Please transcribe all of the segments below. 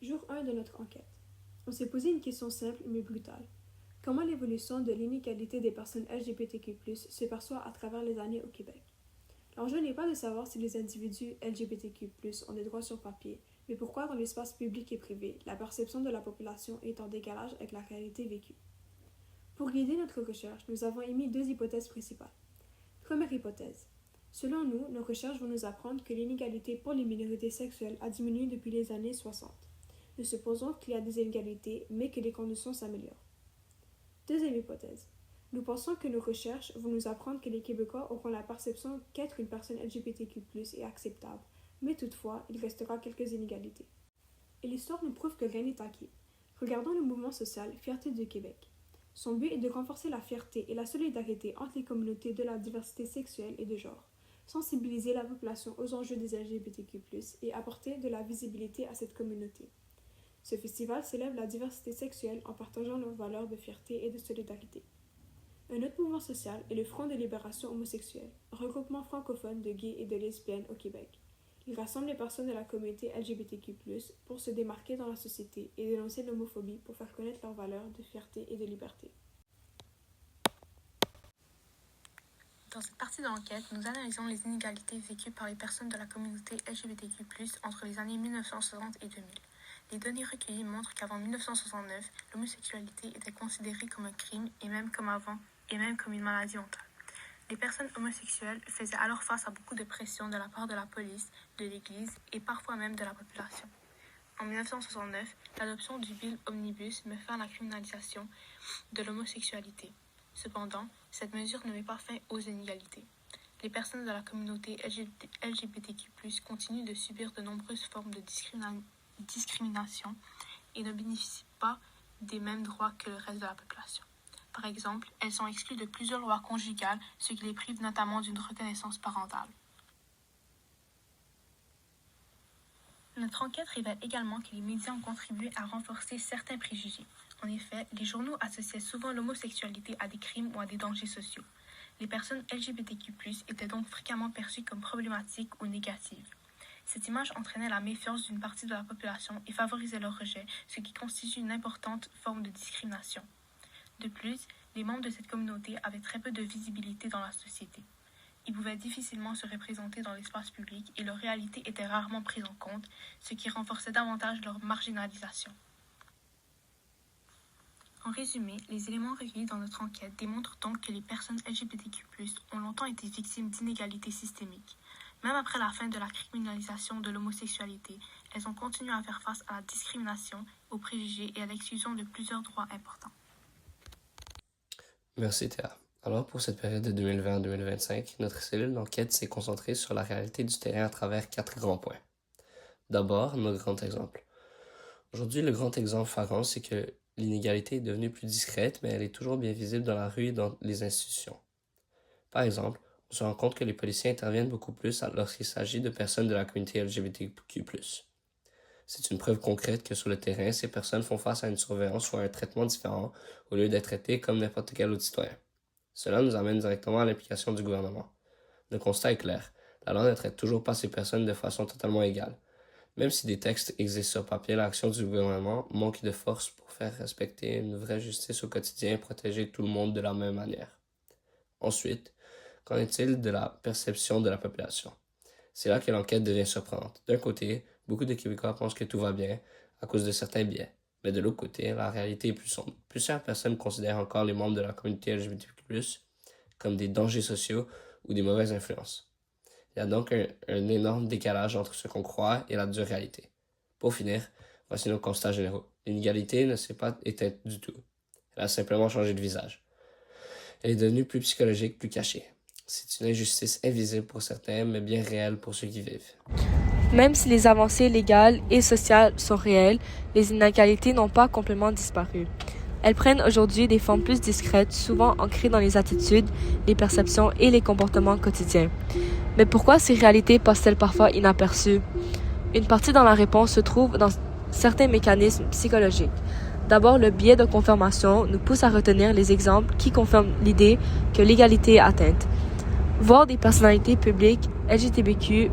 Jour 1 de notre enquête. On s'est posé une question simple mais brutale. Comment l'évolution de l'inégalité des personnes LGBTQ+, se perçoit à travers les années au Québec? L'enjeu n'est pas de savoir si les individus LGBTQ+, ont des droits sur papier, mais pourquoi dans l'espace public et privé, la perception de la population est en décalage avec la réalité vécue. Pour guider notre recherche, nous avons émis deux hypothèses principales. Première hypothèse. Selon nous, nos recherches vont nous apprendre que l'inégalité pour les minorités sexuelles a diminué depuis les années 60. Nous supposons qu'il y a des inégalités, mais que les conditions s'améliorent. Deuxième hypothèse. Nous pensons que nos recherches vont nous apprendre que les Québécois auront la perception qu'être une personne LGBTQ+ est acceptable, mais toutefois, il restera quelques inégalités. Et l'histoire nous prouve que rien n'est acquis. Regardons le mouvement social Fierté du Québec. Son but est de renforcer la fierté et la solidarité entre les communautés de la diversité sexuelle et de genre, sensibiliser la population aux enjeux des LGBTQ+, et apporter de la visibilité à cette communauté. Ce festival célèbre la diversité sexuelle en partageant leurs valeurs de fierté et de solidarité. Un autre mouvement social est le Front de libération homosexuelle, un regroupement francophone de gays et de lesbiennes au Québec. Il rassemble les personnes de la communauté LGBTQ+, pour se démarquer dans la société et dénoncer l'homophobie pour faire connaître leurs valeurs de fierté et de liberté. Dans cette partie de l'enquête, nous analysons les inégalités vécues par les personnes de la communauté LGBTQ+, entre les années 1960 et 2000. Les données recueillies montrent qu'avant 1969, l'homosexualité était considérée comme un crime et même comme une maladie mentale. Les personnes homosexuelles faisaient alors face à beaucoup de pression de la part de la police, de l'Église et parfois même de la population. En 1969, l'adoption du Bill Omnibus met fin à la criminalisation de l'homosexualité. Cependant, cette mesure ne met pas fin aux inégalités. Les personnes de la communauté LGBTQ+, continuent de subir de nombreuses formes de discrimination et ne bénéficient pas des mêmes droits que le reste de la population. Par exemple, elles sont exclues de plusieurs lois conjugales, ce qui les prive notamment d'une reconnaissance parentale. Notre enquête révèle également que les médias ont contribué à renforcer certains préjugés. En effet, les journaux associaient souvent l'homosexualité à des crimes ou à des dangers sociaux. Les personnes LGBTQ+, étaient donc fréquemment perçues comme problématiques ou négatives. Cette image entraînait la méfiance d'une partie de la population et favorisait leur rejet, ce qui constitue une importante forme de discrimination. De plus, les membres de cette communauté avaient très peu de visibilité dans la société. Ils pouvaient difficilement se représenter dans l'espace public et leur réalité était rarement prise en compte, ce qui renforçait davantage leur marginalisation. En résumé, les éléments recueillis dans notre enquête démontrent donc que les personnes LGBTQ+, ont longtemps été victimes d'inégalités systémiques. Même après la fin de la criminalisation de l'homosexualité, elles ont continué à faire face à la discrimination, aux préjugés et à l'exclusion de plusieurs droits importants. Merci Théa. Alors pour cette période de 2020 à 2025, notre cellule d'enquête s'est concentrée sur la réalité du terrain à travers 4 grands points. D'abord, nos grands exemples. Aujourd'hui, le grand exemple flagrant, c'est que l'inégalité est devenue plus discrète, mais elle est toujours bien visible dans la rue et dans les institutions. Par exemple, on se rend compte que les policiers interviennent beaucoup plus lorsqu'il s'agit de personnes de la communauté LGBTQ+. C'est une preuve concrète que sur le terrain, ces personnes font face à une surveillance ou à un traitement différent au lieu d'être traitées comme n'importe quel autre citoyen. Cela nous amène directement à l'implication du gouvernement. Le constat est clair, la loi ne traite toujours pas ces personnes de façon totalement égale. Même si des textes existent sur papier, l'action du gouvernement manque de force pour faire respecter une vraie justice au quotidien et protéger tout le monde de la même manière. Ensuite, qu'en est-il de la perception de la population? C'est là que l'enquête devient surprenante. D'un côté, beaucoup de Québécois pensent que tout va bien à cause de certains biais. Mais de l'autre côté, la réalité est plus sombre. Plusieurs personnes considèrent encore les membres de la communauté LGBTQ+, comme des dangers sociaux ou des mauvaises influences. Il y a donc un énorme décalage entre ce qu'on croit et la dure réalité. Pour finir, voici nos constats généraux. L'inégalité ne s'est pas éteinte du tout. Elle a simplement changé de visage. Elle est devenue plus psychologique, plus cachée. C'est une injustice invisible pour certains, mais bien réelle pour ceux qui vivent. Même si les avancées légales et sociales sont réelles, les inégalités n'ont pas complètement disparu. Elles prennent aujourd'hui des formes plus discrètes, souvent ancrées dans les attitudes, les perceptions et les comportements quotidiens. Mais pourquoi ces réalités passent-elles parfois inaperçues? Une partie dans la réponse se trouve dans certains mécanismes psychologiques. D'abord, le biais de confirmation nous pousse à retenir les exemples qui confirment l'idée que l'égalité est atteinte. Voir des personnalités publiques LGBTQ+,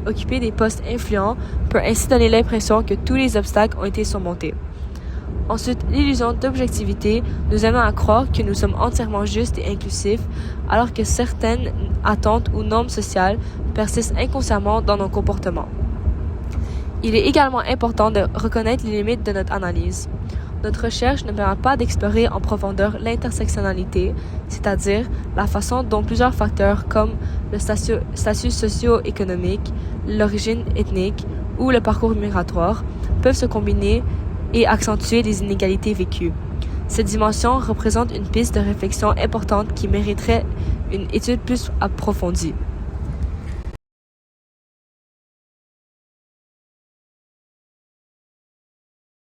occuper des postes influents peut ainsi donner l'impression que tous les obstacles ont été surmontés. Ensuite, l'illusion d'objectivité nous amène à croire que nous sommes entièrement justes et inclusifs, alors que certaines attentes ou normes sociales persistent inconsciemment dans nos comportements. Il est également important de reconnaître les limites de notre analyse. Notre recherche ne permet pas d'explorer en profondeur l'intersectionnalité, c'est-à-dire la façon dont plusieurs facteurs comme le statut socio-économique, l'origine ethnique ou le parcours migratoire peuvent se combiner et accentuer les inégalités vécues. Cette dimension représente une piste de réflexion importante qui mériterait une étude plus approfondie.